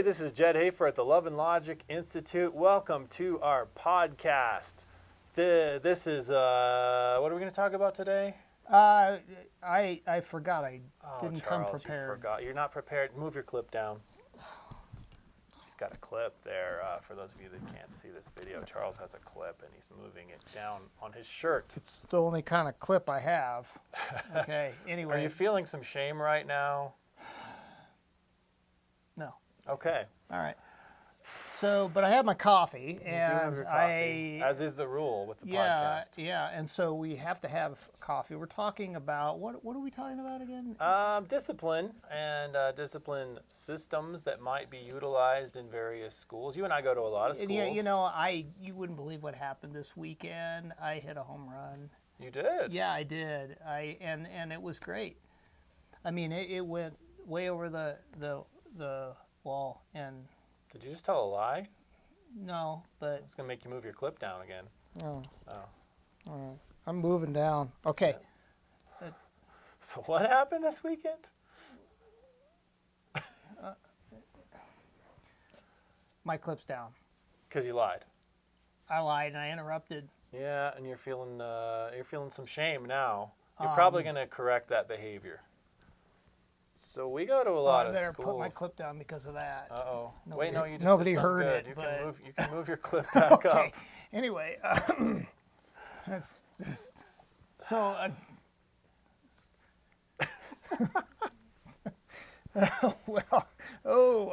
this is Jedd Hafer at the Love and Logic Institute. Welcome to our podcast. This is, what are we going to talk about today? I forgot. I didn't come Charles, prepared. You forgot. You're not prepared. Move your clip down. He's got a clip there. For those of you that can't see this video, Charles has a clip and he's moving it down on his shirt. It's the only kind of clip I have. Okay, anyway. Are you feeling some shame right now? No. Okay. All right. So, but I had my coffee, You do have your coffee, as is the rule with the podcast. Yeah, and so we have to have coffee. We're talking about, what are we talking about again? Discipline and discipline systems that might be utilized in various schools. You and I go to a lot of schools. Yeah, you wouldn't believe what happened this weekend. I hit a home run. You did? Yeah, I did. And it was great. I mean, it went way over the wall, and did you just tell a lie? no, but It's going to make you move your clip down again. all right. I'm moving down. Okay. So what happened this weekend? My clip's down. Because you lied. I lied and I interrupted. Yeah, and you're feeling some shame now. You're probably going to correct that behavior. So we go to a lot of I better schools. put my clip down because of that. Uh-oh. Wait, no, you just nobody did something heard good. it, You can move your clip back okay. up. Anyway, that's just so.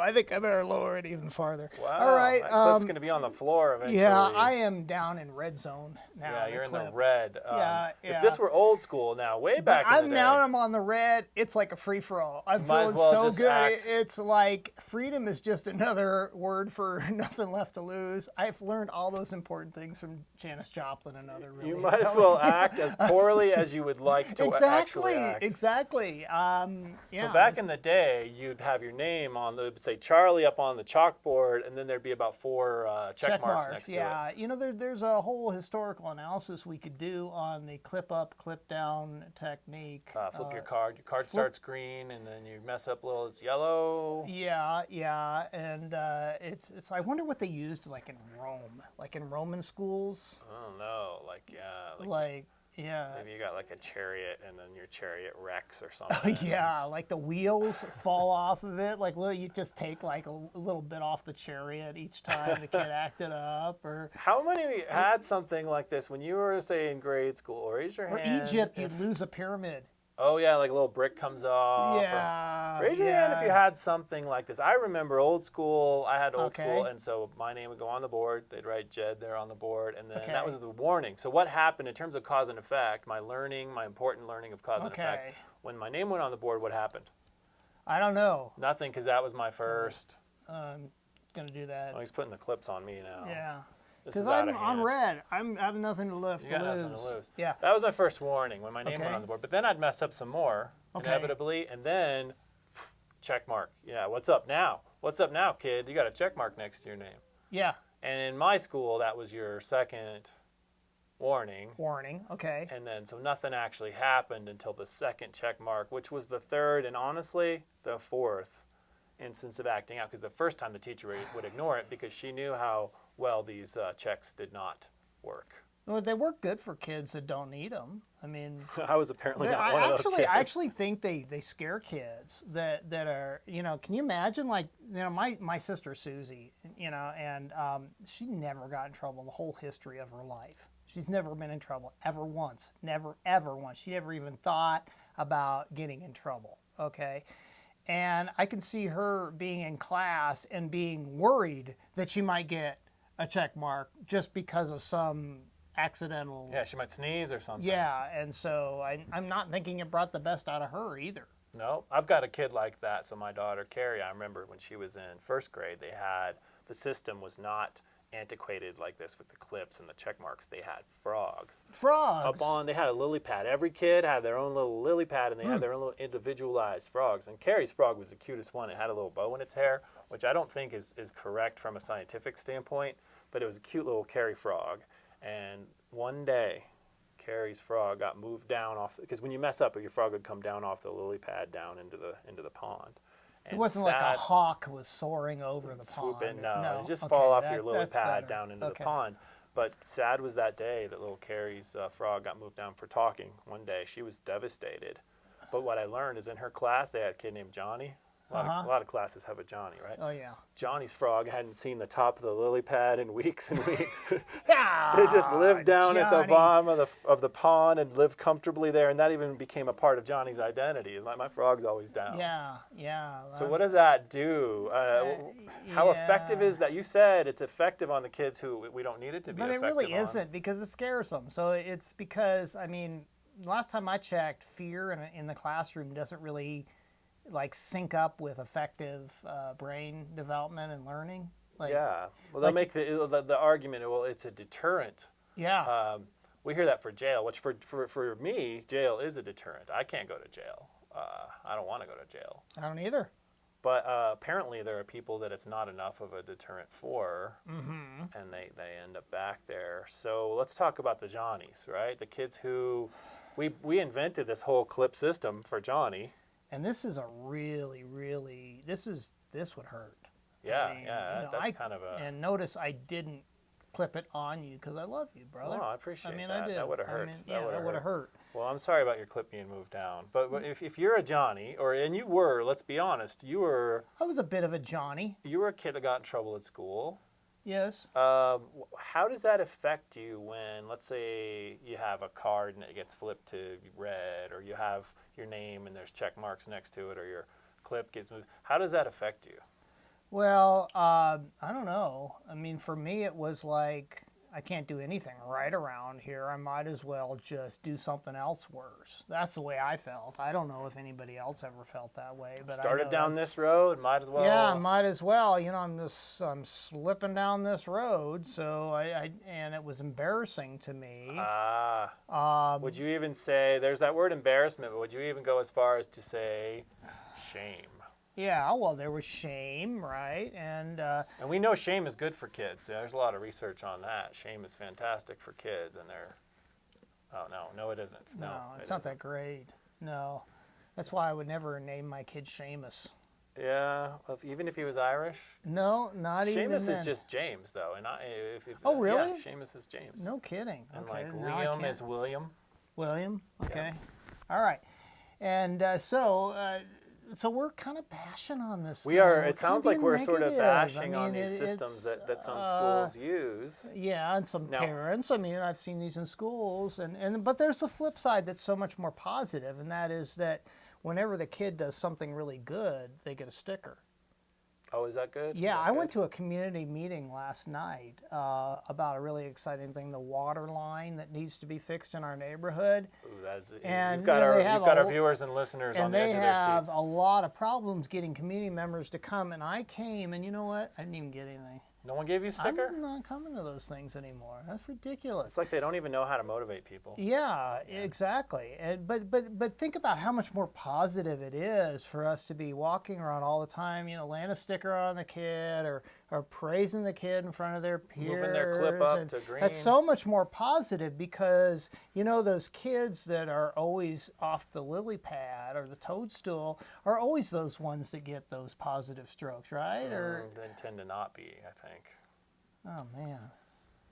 I think I better lower it even farther. Wow. All right. That clip's going to be on the floor eventually. Yeah, I am down in red zone now. Yeah, you're in the red. Yeah. If this were old school now, way back in the day. I'm on the red. It's like a free-for-all. I'm Might as feeling well so just good. act. It's like freedom is just another word for nothing left to lose. I've learned all those important things from Janis Joplin and other really. You might as well act as poorly as you would like to actually act. Exactly. So back in the day, you'd have your name on say Charlie up on the chalkboard, and then there'd be about 4 check marks next to it. Yeah, there's a whole historical analysis we could do on the clip up, clip down technique. Flip your card. Your card starts green, and then you mess up a little. It's yellow. Yeah, and it's. I wonder what they used like in Rome, like in Roman schools. I don't know, Yeah. Maybe you got like a chariot, and then your chariot wrecks or something. Yeah, like the wheels fall off of it. Like you just take like a little bit off the chariot each time the kid acted up. Or how many had something like this when you were, say, in grade school? Raise your hand. Or Egypt, you'd lose a pyramid. Oh yeah, like a little brick comes off. Yeah. Raise your hand if you had something like this. I remember old school. I had old school, Okay. and so my name would go on the board. They'd write Jedd there on the board, and then that was the warning. So what happened in terms of cause and effect, my important learning of cause and effect, when my name went on the board, what happened? I don't know. Nothing, because that was my first. I'm going to do that. Oh, he's putting the clips on me now. Yeah. This is Because out I'm of on hand. red. I have nothing left You to got lose. nothing to lose. Yeah. That was my first warning when my name went Okay. on the board. But then I'd mess up some more, Okay. inevitably, and then check mark. Yeah, what's up now? What's up now, kid? You got a check mark next to your name. Yeah. And in my school, that was your second warning. Warning. Okay. And then, so nothing actually happened until the second check mark, which was the third and honestly, the fourth instance of acting out. Because the first time the teacher would ignore it because she knew how well these checks did not work. Well, they work good for kids that don't need them. I mean, I was apparently not one of those kids. I actually think they scare kids that are, can you imagine, like, my sister Susie, and she never got in trouble the whole history of her life. She's never been in trouble ever once. Never, ever once. She never even thought about getting in trouble, okay? And I can see her being in class and being worried that she might get a check mark just because of some accidental. Yeah, she might sneeze or something. Yeah, and so I'm not thinking it brought the best out of her either. No, I've got a kid like that. So my daughter, Carrie, I remember when she was in first grade, the system was not antiquated like this with the clips and the check marks. They had frogs. Frogs? They had a lily pad. Every kid had their own little lily pad, and they had their own little individualized frogs. And Carrie's frog was the cutest one. It had a little bow in its hair, which I don't think is correct from a scientific standpoint, but it was a cute little Carrie frog. And one day, Carrie's frog got moved down off, because when you mess up, your frog would come down off the lily pad down into the pond. It wasn't like a hawk was soaring over the swoop pond. in. No, you just okay, fall off your lily that's pad better. down into Okay. the pond. But sad was that day that little Carrie's frog got moved down for talking one day. She was devastated. But what I learned is in her class, they had a kid named Johnny. A lot of classes have a Johnny, right? Oh, yeah. Johnny's frog hadn't seen the top of the lily pad in weeks and weeks. Yeah. It just lived down at the Johnny. bottom of the pond and lived comfortably there, and that even became a part of Johnny's identity. My frog's always down. Yeah. So what does that do? How effective is that? You said it's effective on the kids who we don't need it to be But it effective really on. isn't, because it scares them. So it's because, I mean, last time I checked, fear in the classroom doesn't really like sync up with effective brain development and learning. Like, Yeah. Well, they'll make the argument, well, it's a deterrent. Yeah. We hear that for jail, which for me, jail is a deterrent. I can't go to jail. I don't want to go to jail. I don't either. But apparently there are people that it's not enough of a deterrent for, and they end up back there. So let's talk about the Johnnies, right? The kids who, we invented this whole clip system for Johnny. And this is a really, really, this would hurt. Yeah, I mean, that's kind of a... And notice I didn't clip it on you because I love you, brother. Oh, I appreciate that. I did. That would have hurt. That would have hurt. Well, I'm sorry about your clip being moved down. But if you're a Johnny, and you were, let's be honest, I was a bit of a Johnny. You were a kid that got in trouble at school. Yes. How does that affect you when, let's say, you have a card and it gets flipped to red, or you have your name and there's check marks next to it, or your clip gets moved? How does that affect you? Well, I don't know. I mean, for me, it was like, I can't do anything right around here. I might as well just do something else worse. That's the way I felt. I don't know if anybody else ever felt that way. But Started down this road, might as well. Yeah, might as well. You know, I'm slipping down this road. So and it was embarrassing to me. Would you even say, there's that word embarrassment, but would you even go as far as to say shame? Yeah, well, there was shame, right? And we know shame is good for kids. There's a lot of research on that. Shame is fantastic for kids, and they're... Oh, no, it isn't. No, it's not that great. No. That's why I would never name my kid Seamus. Yeah, even if he was Irish? No, not even Seamus then. is just James, though. And Oh, really? Yeah, Seamus is James. No kidding. And okay, like now Liam is William. William? Okay. Yeah. All right. And so we're kind of bashing on this. We are. We're It sounds kinda like we're being sort of negative. bashing I on mean, these systems it's, that some schools use. Yeah, and some Now- parents. I mean, I've seen these in schools, but there's the flip side that's so much more positive, and that is that whenever the kid does something really good, they get a sticker. Oh, is that good? Yeah, I went to a community meeting last night about a really exciting thing, the water line that needs to be fixed in our neighborhood. Ooh, that's, And, you've got, you know, our, they have you've got a- our viewers and listeners on And the they edge of their have seats. a lot of problems getting community members to come, and I came, and you know what? I didn't even get anything. No one gave you a sticker? I'm not coming to those things anymore. That's ridiculous. It's like they don't even know how to motivate people. Yeah, exactly. And but think about how much more positive it is for us to be walking around all the time, you know, laying a sticker on the kid or praising the kid in front of their peers. Moving their clip up and to green. That's so much more positive because, you know, those kids that are always off the lily pad or the toadstool are always those ones that get those positive strokes, right? Or They tend to not be, I think. oh man.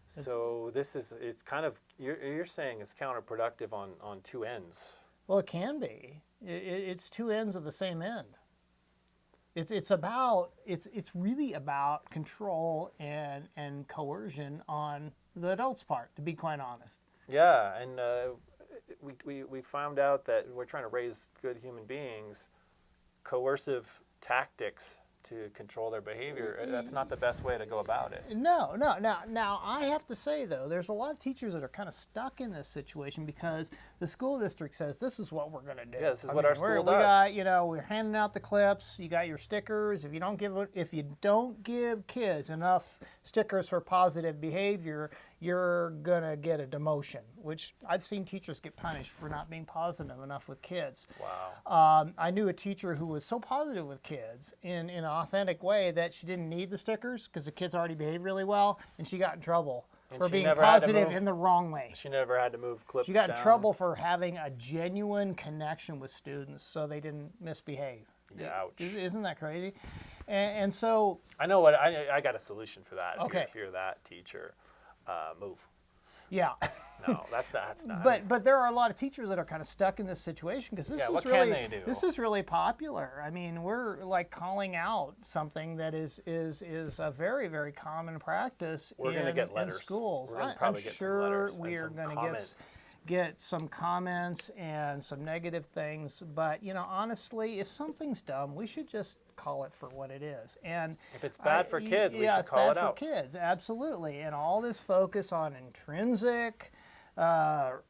So it's kind of, you're saying it's counterproductive on two ends. Well, it can be. It's two ends of the same end. It's really about control and coercion on the adult's part, to be quite honest. Yeah, and we found out that we're trying to raise good human beings. Coercive tactics to control their behavior, that's not the best way to go about it. No. Now, I have to say, though, there's a lot of teachers that are kind of stuck in this situation because the school district says, this is what we're going to do. Yeah, this is what our school does. We got, you know, we're handing out the clips. You got your stickers. If you don't give kids enough stickers for positive behavior, you're going to get a demotion, which I've seen teachers get punished for not being positive enough with kids. Wow. I knew a teacher who was so positive with kids in an authentic way that she didn't need the stickers because the kids already behaved really well, and she got in trouble And for she being never had to positive move- in the wrong way. She never had to move clips She got down. in trouble for having a genuine connection with students so they didn't misbehave. Yeah, ouch. Isn't that crazy? And so I know what I got a solution for that. Okay. If you're that teacher, move. yeah. No, that's not. But there are a lot of teachers that are kind of stuck in this situation because this Yeah, is what really can they do? this is really popular. I mean, we're like calling out something that is a very, very common practice We're in, going to get in letters. schools. We're going to I'm probably get sure some letters we and are some going to comments. get some comments and some negative things. But honestly, if something's dumb, we should just call it for what it is. And If it's bad for kids, we should call it out. it's bad for kids, absolutely. And all this focus on intrinsic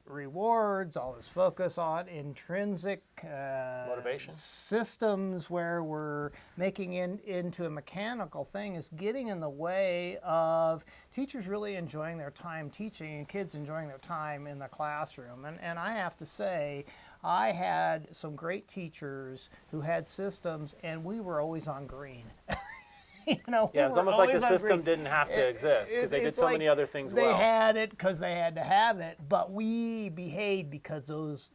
rewards, all this focus on intrinsic Motivation. systems where we're making into a mechanical thing is getting in the way of teachers really enjoying their time teaching and kids enjoying their time in the classroom. And I have to say, I had some great teachers who had systems and we were always on green. Yeah, it's almost like the system didn't have to exist because they did so many other things well. They had it because they had to have it, but we behaved because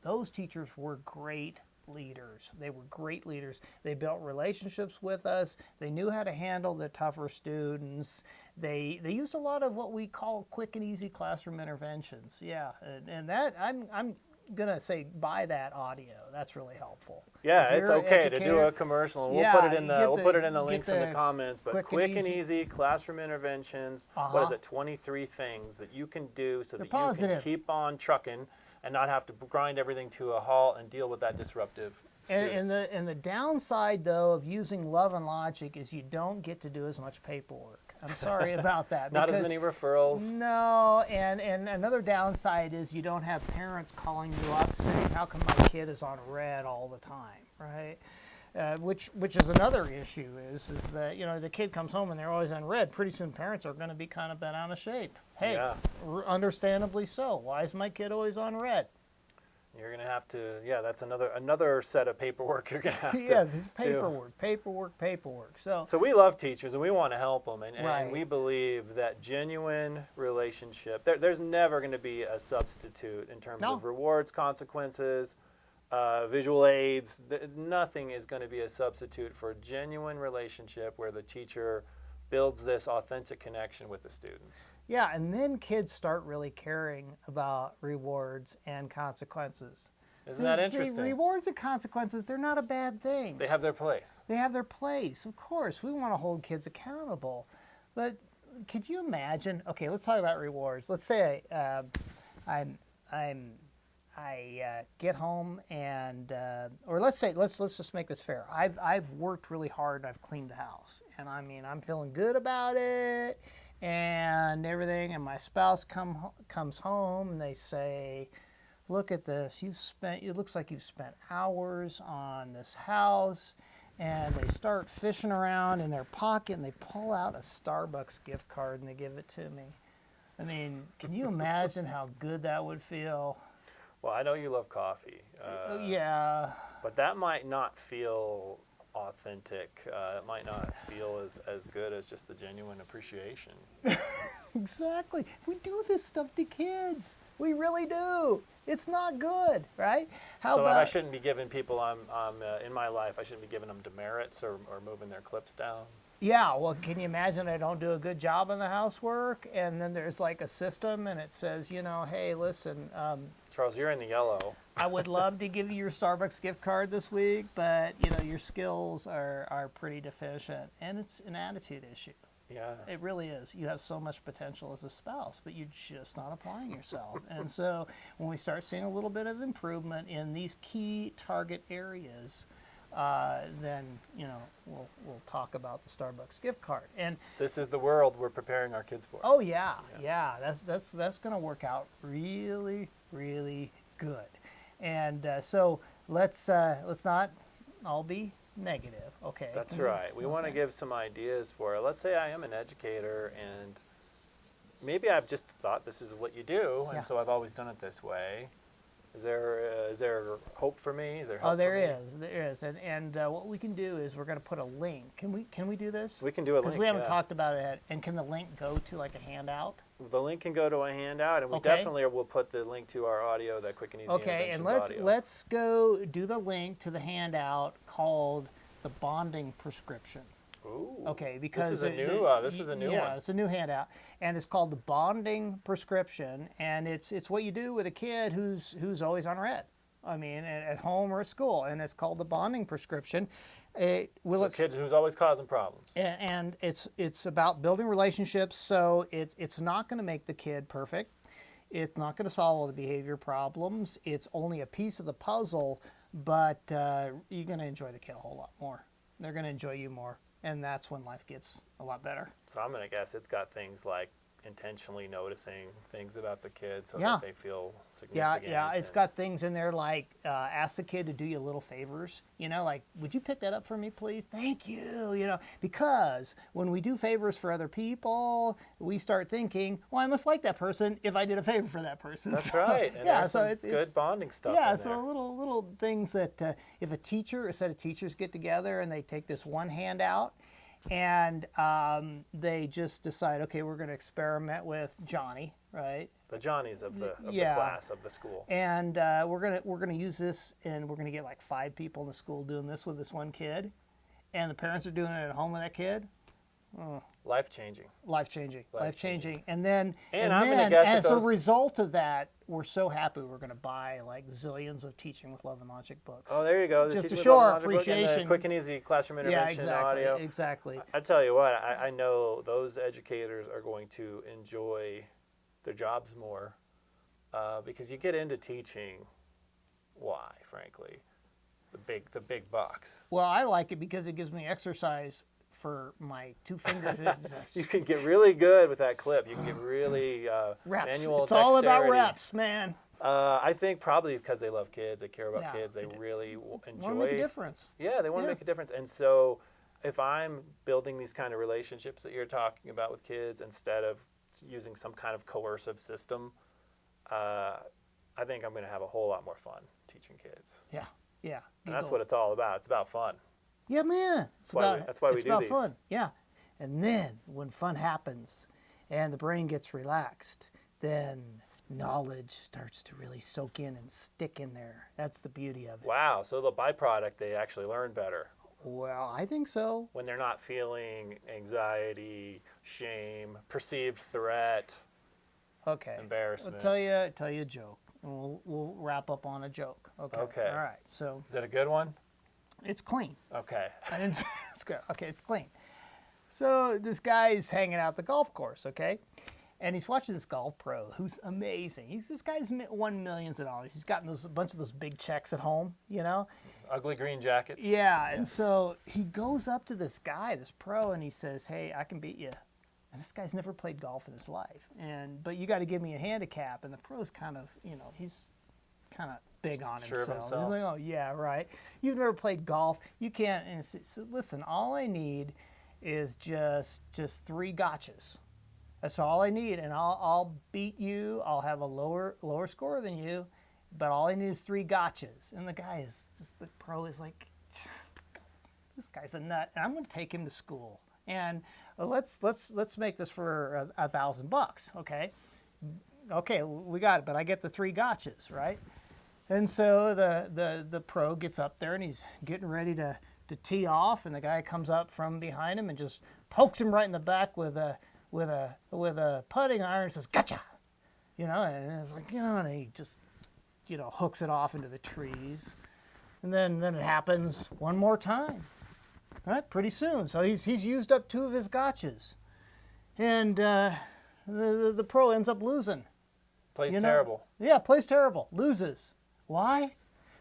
those teachers were great leaders. They were great leaders. They built relationships with us. They knew how to handle the tougher students. They used a lot of what we call quick and easy classroom interventions. Yeah, and that I'm gonna say buy that audio. That's really helpful. Yeah, If it's you're an okay to do educator, a commercial, and we'll yeah, put it in the get links in the comments. But quick and easy classroom interventions. What is it? 23 things that you can do so that you can keep on trucking and not have to grind everything to a halt and deal with that disruptive student. And the downside though of using love and logic is you don't get to do as much paperwork. I'm sorry about that. Not as many referrals. No, and another downside is you don't have parents calling you up saying, how come my kid is on red all the time, right? Which is another issue is that, the kid comes home and they're always on red. Pretty soon parents are going to be kind of bent out of shape. Hey, understandably so. Why is my kid always on red? You're going to have to, that's another set of paperwork you're going to have to this paperwork. So we love teachers and we want to help them. And Right. we believe that genuine relationship, there's never going to be a substitute in terms of rewards, consequences, visual aids. Nothing is going to be a substitute for a genuine relationship where the teacher builds this authentic connection with the students. Yeah, and then kids start really caring about rewards and consequences. Isn't that interesting? Rewards and consequences, they're not a bad thing. They have their place. They have their place, of course. We want to hold kids accountable. But could you imagine, okay, let's talk about rewards. Let's say I get home and, or let's just make this fair. I've worked really hard and I've cleaned the house. And I'm feeling good about it and everything. And my spouse comes home and they say, look at this. It looks like you've spent hours on this house. And they start fishing around in their pocket and they pull out a Starbucks gift card and they give it to me. I mean, can you imagine how good that would feel? Well, I know you love coffee. Yeah. But that might not feel authentic. It might not feel as good as just the genuine appreciation. Exactly. We do this stuff to kids. We really do. It's not good, right? I shouldn't be giving people I'm in my life, I shouldn't be giving them demerits or moving their clips down. Yeah, well, can you imagine I don't do a good job on the housework, and then there's like a system, and it says, hey, listen. Charles, you're in the yellow. I would love to give you your Starbucks gift card this week, but, your skills are pretty deficient, and it's an attitude issue. Yeah. It really is. You have so much potential as a spouse, but you're just not applying yourself. And so when we start seeing a little bit of improvement in these key target areas, then we'll talk about the Starbucks gift card. And this is the world we're preparing our kids for. Oh yeah. That's going to work out really, really good. And so let's not all be negative. Okay. That's right. We want to give some ideas for it. Let's say I am an educator and maybe I've just thought this is what you do, and so I've always done it this way. Is there hope for me? Is there help there for me? is. And what we can do is we're going to put a link. Can we do this? We can do a link. Because we haven't talked about it. And can the link go to like a handout? The link can go to a handout, and we definitely will put the link to our audio, that quick and easy. Okay, and audio. let's go do the link to the handout called the bonding prescription. Ooh. Okay, because this is a new yeah, one. it's a new handout, and it's called the bonding prescription, and it's what you do with a kid who's always on red. I mean, at home or at school, and it's called the bonding prescription. So kids who's always causing problems. And it's about building relationships. So it's not going to make the kid perfect. It's not going to solve all the behavior problems. It's only a piece of the puzzle, but you're going to enjoy the kid a whole lot more. They're going to enjoy you more, and that's when life gets a lot better. So I'm going to guess it's got things like intentionally noticing things about the kids so Yeah. that they feel significant. Yeah, it's got things in there like ask the kid to do you little favors, like, would you pick that up for me, please? Thank you, because when we do favors for other people, we start thinking, well, I must like that person if I did a favor for that person. That's So, right. And yeah, there's so some it's good bonding stuff yeah, in so there. little things that if a set of teachers get together and they take this one handout and they just decide, okay, we're going to experiment with Johnny, right? The Johnnies of the Yeah. class, of the school. And we're gonna use this, and we're gonna get like 5 people in the school doing this with this one kid, and the parents are doing it at home with that kid. Life-changing. Life changing. Life-changing. And then And I'm gonna guess that as those- a result of that, we're so happy we're gonna buy like zillions of Teaching with Love and Logic books. Oh, there you go. The Just to Teaching show with our Love and Logic book and the appreciation. quick and easy classroom Yeah, intervention audio. exactly. I tell you what, I know those educators are going to enjoy their jobs more because you get into teaching. Why, frankly, the big bucks. Well, I like it because it gives me exercise for my 2 fingers. You can get really good with that clip. You can get really Reps. manual It's all about dexterity. reps, man. I think probably because they love kids, they care about Yeah, kids, they they do. really Want enjoy. to make a difference. Yeah, they want to Yeah. make a difference. And so if I'm building these kind of relationships that you're talking about with kids instead of using some kind of coercive system, I think I'm going to have a whole lot more fun teaching kids. Yeah. And that's what it's all about. It's about fun. Yeah, man. It's That's why we it's do about these. fun. Yeah. And then when fun happens and the brain gets relaxed, then knowledge starts to really soak in and stick in there. That's the beauty of it. Wow. So the byproduct, they actually learn better Well, I think so. when they're not feeling anxiety, shame, perceived threat, Okay. embarrassment. I'll tell you a joke. And we'll wrap up on a joke. Okay. Okay. All right. So Is that a good one? it's clean. Okay. It's good. Okay, it's clean. So this guy's hanging out at the golf course, okay? And he's watching this golf pro who's amazing. This guy's won millions of dollars. He's gotten a bunch of those big checks at home, Ugly green jackets. Yeah, and so he goes up to this guy, this pro, and he says, "Hey, I can beat you." And this guy's never played golf in his life, but you got to give me a handicap. And the pro's kind of, he's kind of big on Sure of himself. himself. He's like, "Oh yeah, right. You've never played golf. You can't." And so, listen, all I need is just 3 gotchas. That's all I need, and I'll beat you. I'll have a lower score than you, but all I need is 3 gotchas. And the pro is like, this guy's a nut, and I'm going to take him to school. And let's make this for $1,000, okay? Okay, we got it, but I get the 3 gotchas, right? And so the pro gets up there and he's getting ready to tee off, and the guy comes up from behind him and just pokes him right in the back with a putting iron and says, "Gotcha!" And it's like, and he just, hooks it off into the trees. And then it happens one more time, right? Pretty soon. So he's used up 2 of his gotchas. And the pro ends up losing. Plays terrible. Yeah, plays terrible. Loses. Why?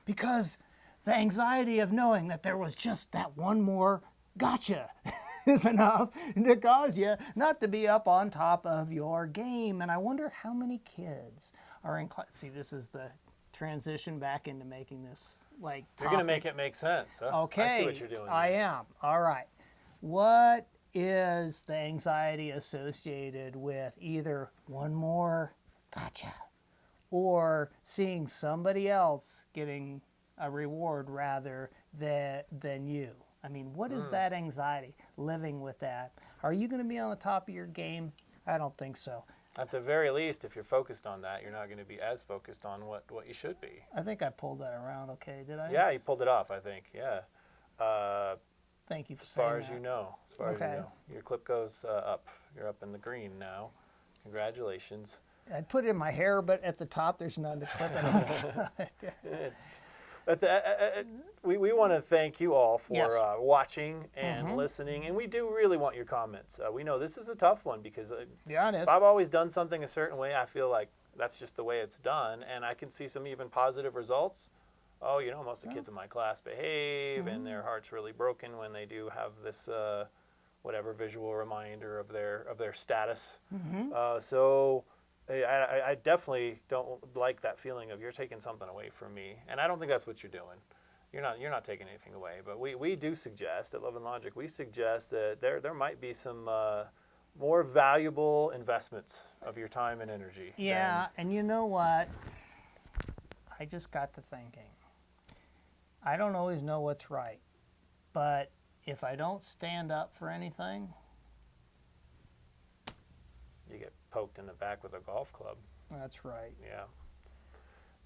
Because the anxiety of knowing that there was just that one more gotcha is enough to cause you not to be up on top of your game. And I wonder how many kids are in class. See, this is the transition back into making this like You're going to make it make sense. Huh? Okay. I see what you're doing. I am. All right. What is the anxiety associated with either one more gotcha or seeing somebody else getting a reward rather than you? I mean, what is that anxiety, living with that? Are you going to be on the top of your game? I don't think so. At the very least, if you're focused on that, you're not going to be as focused on what you should be. I think I pulled that around okay, did I? Yeah, you pulled it off, I think. Yeah. Thank you for As far saying as that. you know. As far as you Okay. know. Your clip goes up. You're up in the green now. Congratulations. I'd put it in my hair, but at the top there's none to clip it on. It's, we want to thank you all for Yes. watching and listening, and we do really want your comments. We know this is a tough one because Yeah, it is. if I've always done something a certain way, I feel like that's just the way it's done, and I can see some even positive results. Oh, most of the kids in my class behave, and their heart's really broken when they do have this whatever visual reminder of their status. So I definitely don't like that feeling of you're taking something away from me, and I don't think that's what you're doing. You're not taking anything away, but we do suggest at Love and Logic, we suggest that there might be some more valuable investments of your time and energy. Yeah, and you know what? I just got to thinking. I don't always know what's right, but if I don't stand up for anything, You get poked in the back with a golf club. that's right. Yeah.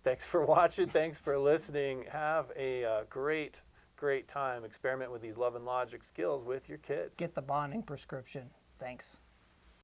Thanks for watching. Thanks for listening. Have a great time. Experiment with these Love and Logic skills with your kids. Get the bonding prescription. Thanks.